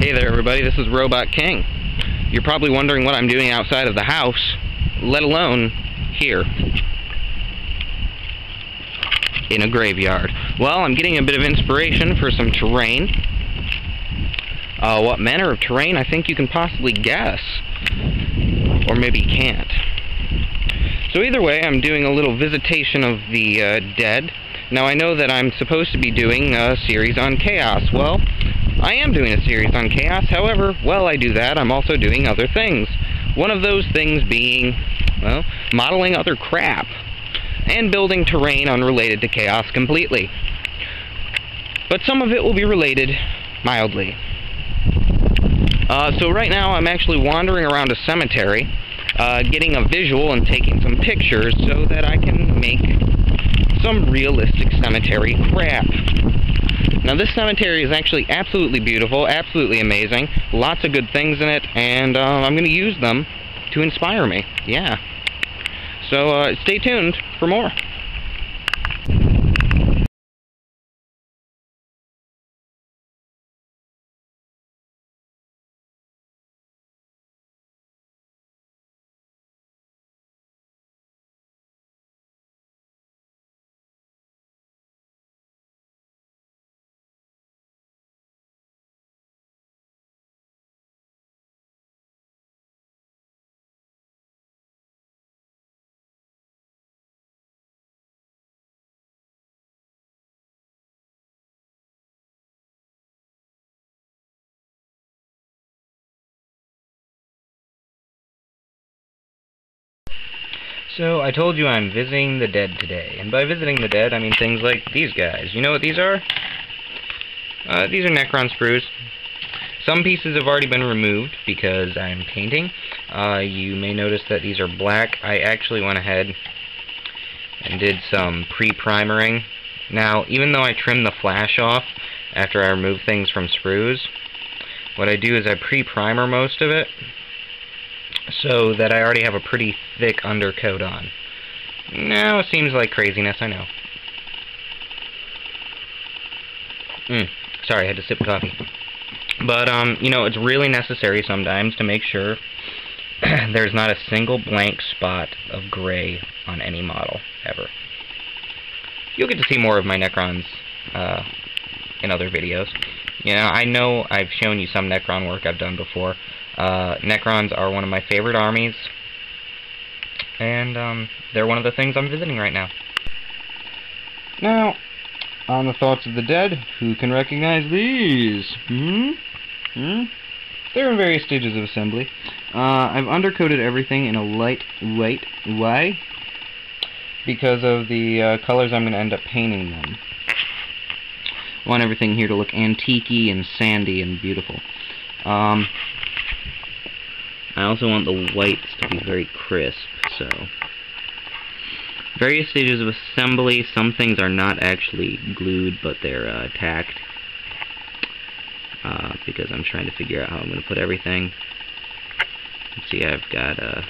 Hey there everybody, this is Robot King. You're probably wondering what I'm doing outside of the house, let alone here, in a graveyard. Well, I'm getting a bit of inspiration for some terrain. What manner of terrain I think you can possibly guess, or maybe you can't. So either way, I'm doing a little visitation of the dead. Now I know that I'm supposed to be doing a series on chaos. Well, I am doing a series on chaos. However, while I do that, I'm also doing other things. One of those things being, well, modeling other crap and building terrain unrelated to chaos completely. But some of it will be related mildly. So right now I'm actually wandering around a cemetery, getting a visual and taking some pictures so that I can make some realistic cemetery crap. Now this cemetery is actually absolutely beautiful, absolutely amazing, lots of good things in it, and I'm going to use them to inspire me, yeah. So stay tuned for more. So, I told you I'm visiting the dead today, and by visiting the dead, I mean things like these guys. You know what these are? These are Necron sprues. Some pieces have already been removed because I'm painting. You may notice that these are black. I actually went ahead and did some pre-primering. Now, even though I trim the flash off after I remove things from sprues, what I do is I pre-primer most of it, so that I already have a pretty thick undercoat on. Now it seems like craziness, I know. Sorry, I had to sip coffee. But, you know, it's really necessary sometimes to make sure there's not a single blank spot of gray on any model, ever. You'll get to see more of my Necrons in other videos. You know I've shown you some Necron work I've done before. Necrons are one of my favorite armies, and they're one of the things I'm visiting right now. Now, on the thoughts of the dead, who can recognize these? They're in various stages of assembly. I've undercoated everything in a light white way because of the colors I'm going to end up painting them. I want everything here to look antique-y and sandy and beautiful. I also want the whites to be very crisp, so... Various stages of assembly. Some things are not actually glued, but they're tacked. Because I'm trying to figure out how I'm going to put everything. Let's see, I've got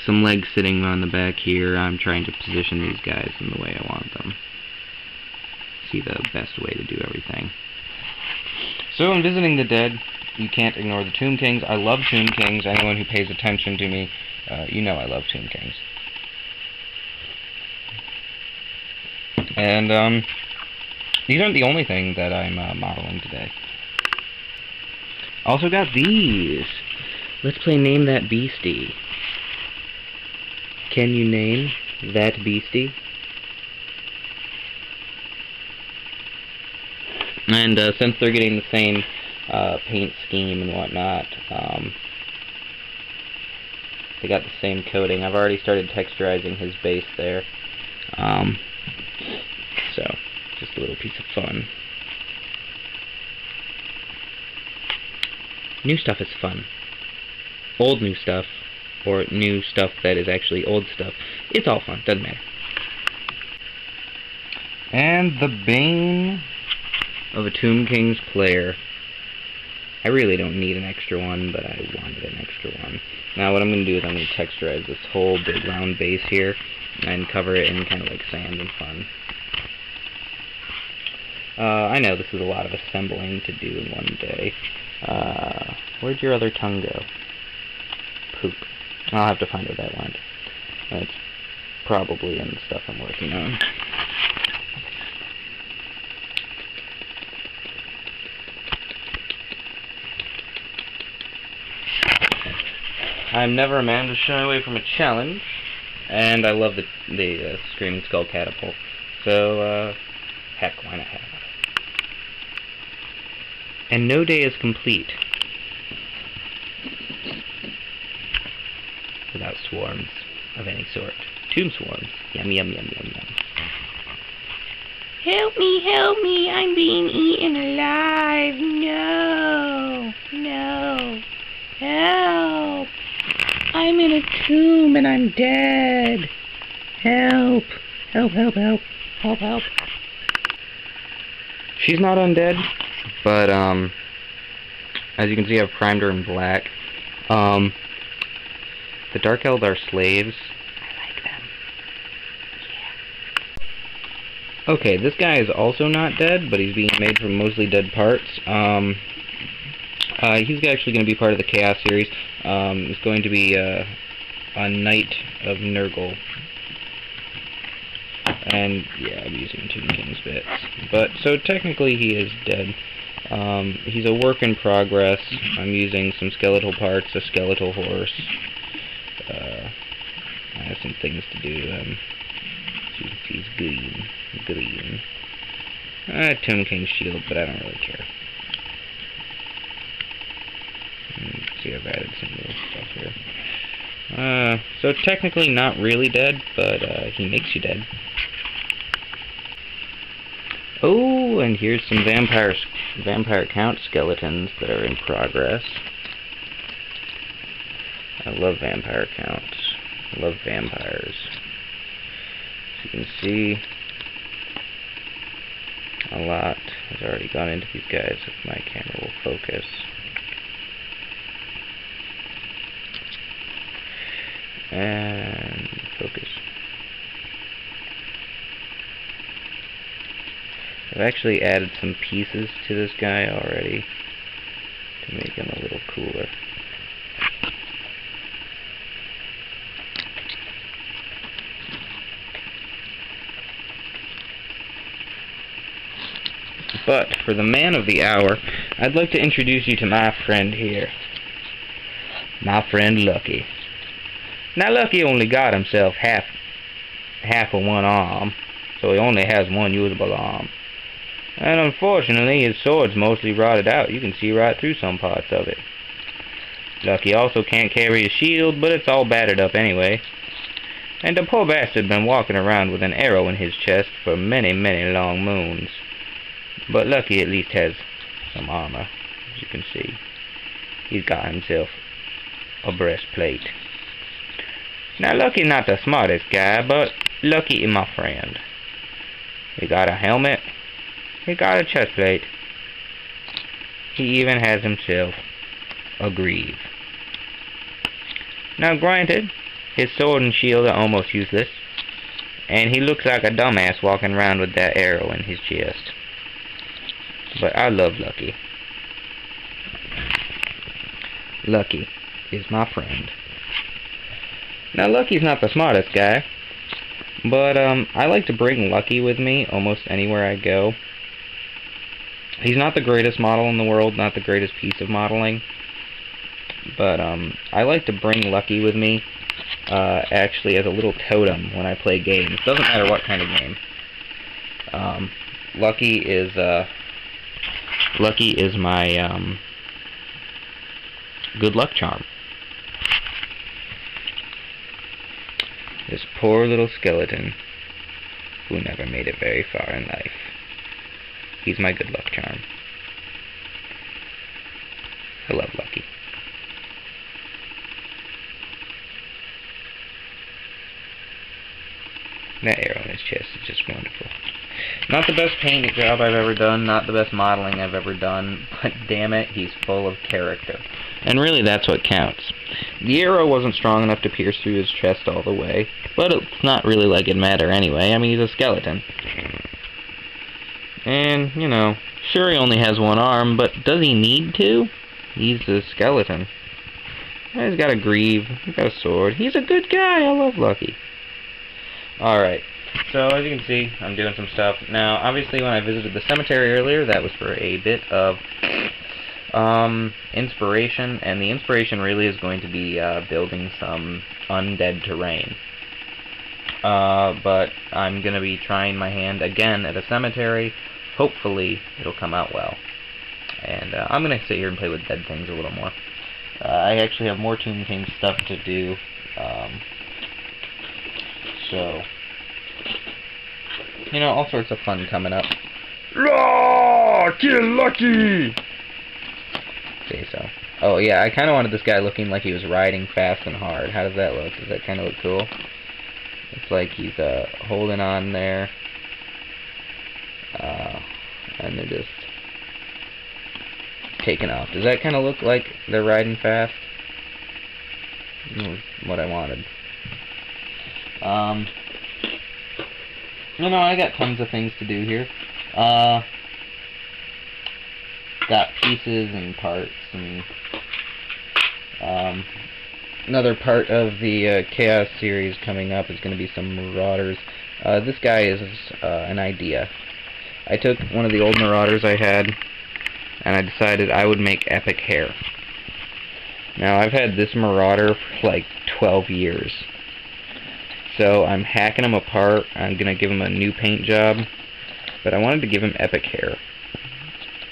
some legs sitting on the back here. I'm trying to position these guys in the way I want them. See the best way to do everything. So in visiting the dead, you can't ignore the Tomb Kings. I love Tomb Kings. Anyone who pays attention to me, you know I love Tomb Kings. And these aren't the only thing that I'm modeling today. Also got these. Let's play Name That Beastie. Can you name that beastie? And since they're getting the same paint scheme and whatnot, they got the same coating. I've already started texturizing his base there. So, just a little piece of fun. New stuff is fun. Old new stuff, or new stuff that is actually old stuff, it's all fun, doesn't matter. And the bane of a Tomb Kings player. I really don't need an extra one, but I wanted an extra one. Now what I'm going to do is I'm going to texturize this whole big round base here and cover it in kind of like sand and fun. I know this is a lot of assembling to do in one day. Where'd your other tongue go? Poop. I'll have to find where that went. It's probably in the stuff I'm working on. I'm never a man to shy away from a challenge, and I love the Screaming Skull Catapult. So, heck, why not have it? And no day is complete without swarms of any sort. Tomb swarms. Yum, yum, yum, yum, yum. Help me, I'm being eaten alive. No, no, help. I'm in a tomb and I'm dead. Help, help, help, help, help, help. She's not undead, but, as you can see, I've primed her in black. The Dark Elves are slaves. I like them. Yeah. Okay, this guy is also not dead, but he's being made from mostly dead parts. He's actually going to be part of the Chaos series. It's going to be a Knight of Nurgle. And, yeah, I'm using Tomb King's bits. But, so technically he is dead. He's a work in progress. I'm using some skeletal parts, a skeletal horse. I have some things to do. As you can see, he's green. Tomb King's shield, but I don't really care. See, I've added some little stuff here. So technically not really dead, but he makes you dead. Oh, and here's some Vampire Count skeletons that are in progress. I love Vampire Counts. I love vampires. As you can see, a lot has already gone into these guys if my camera will focus. And focus. I've actually added some pieces to this guy already to make him a little cooler. But for the man of the hour, I'd like to introduce you to my friend here. My friend Lucky. Now Lucky only got himself half of one arm, so he only has one usable arm. And unfortunately his sword's mostly rotted out. You can see right through some parts of it. Lucky also can't carry a shield, but it's all battered up anyway. And the poor bastard been walking around with an arrow in his chest for many, many long moons. But Lucky at least has some armor, as you can see. He's got himself a breastplate. Now Lucky not the smartest guy, but Lucky is my friend. He got a helmet. He got a chest plate. He even has himself a greave. Now granted, his sword and shield are almost useless, and he looks like a dumbass walking around with that arrow in his chest. But I love Lucky. Lucky is my friend. Now Lucky's not the smartest guy, but I like to bring Lucky with me almost anywhere I go. He's not the greatest model in the world, not the greatest piece of modeling, but I like to bring Lucky with me actually as a little totem when I play games. Doesn't matter what kind of game. Lucky is my good luck charm. This poor little skeleton who never made it very far in life. He's my good luck charm. I love Lucky. That arrow in his chest is just wonderful. Not the best paint job I've ever done, not the best modeling I've ever done, but damn it, he's full of character. And really, that's what counts. The arrow wasn't strong enough to pierce through his chest all the way, but it's not really like it'd matter anyway. I mean, he's a skeleton. And, you know, sure he only has one arm, but does he need to? He's a skeleton. He's got a greave, he's got a sword. He's a good guy, I love Lucky. Alright, so as you can see, I'm doing some stuff. Now, obviously when I visited the cemetery earlier, that was for a bit of inspiration, and the inspiration really is going to be building some undead terrain. But I'm going to be trying my hand again at a cemetery. Hopefully it'll come out well. And I'm going to sit here and play with dead things a little more. I actually have more Tomb King stuff to do. So, you know, all sorts of fun coming up. Kill Lucky! Okay, so. Oh, yeah, I kind of wanted this guy looking like he was riding fast and hard. How does that look? Does that kind of look cool? It's like he's holding on there. And they're just taking off. Does that kind of look like they're riding fast? What I wanted. No, I got tons of things to do here. Got pieces and parts, and another part of the Chaos series coming up is going to be some Marauders. This guy is an idea. I took one of the old Marauders I had, and I decided I would make epic hair. Now, I've had this Marauder for like 12 years. So I'm hacking him apart. I'm going to give him a new paint job. But I wanted to give him epic hair.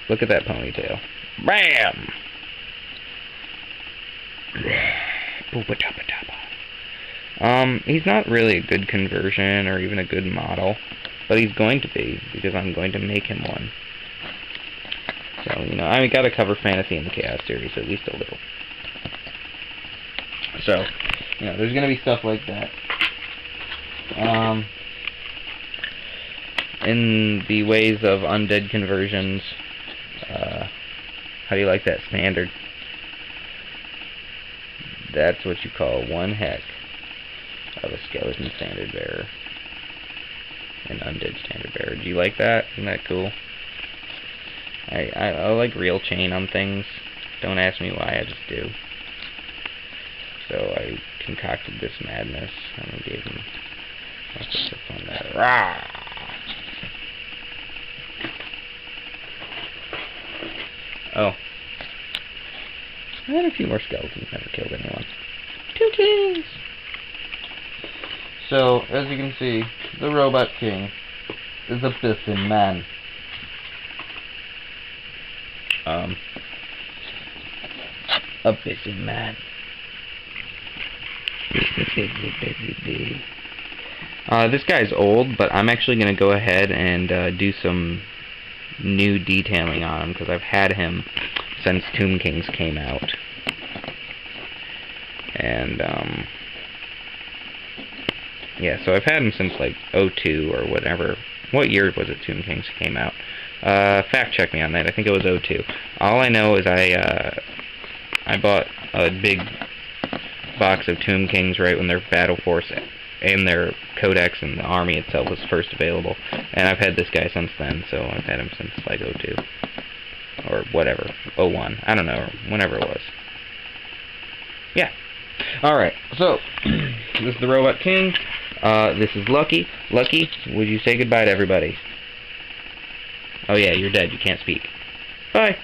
Look at that ponytail. Bam! He's not really a good conversion or even a good model. But he's going to be, because I'm going to make him one. So, you know, I got to cover fantasy in the Chaos series, at least a little. So, you know, there's going to be stuff like that. In the ways of undead conversions, how do you like that standard? That's what you call one heck of a skeleton standard bearer. An undead standard bearer. Do you like that? Isn't that cool? I like real chain on things. Don't ask me why, I just do. So I concocted this madness and gave him all sorts of fun there. Rah! Oh. I had a few more skeletons, never killed anyone. 2 kings! So, as you can see, the Robot King is a busy man. A busy man. Busy. This guy's old, but I'm actually going to go ahead and do some new detailing on him, because I've had him since Tomb Kings came out. And, yeah, so I've had him since, like, 02 or whatever. What year was it Tomb Kings came out? Fact check me on that. I think it was 02. All I know is I bought a big box of Tomb Kings right when their Battle Force and their Codex and the army itself was first available. And I've had this guy since then, so I've had him since, like, 02. Or whatever. 01. I don't know. Whenever it was. Yeah. Alright, so, this is the Robot King. This is Lucky. Lucky, would you say goodbye to everybody? Oh yeah, you're dead. You can't speak. Bye.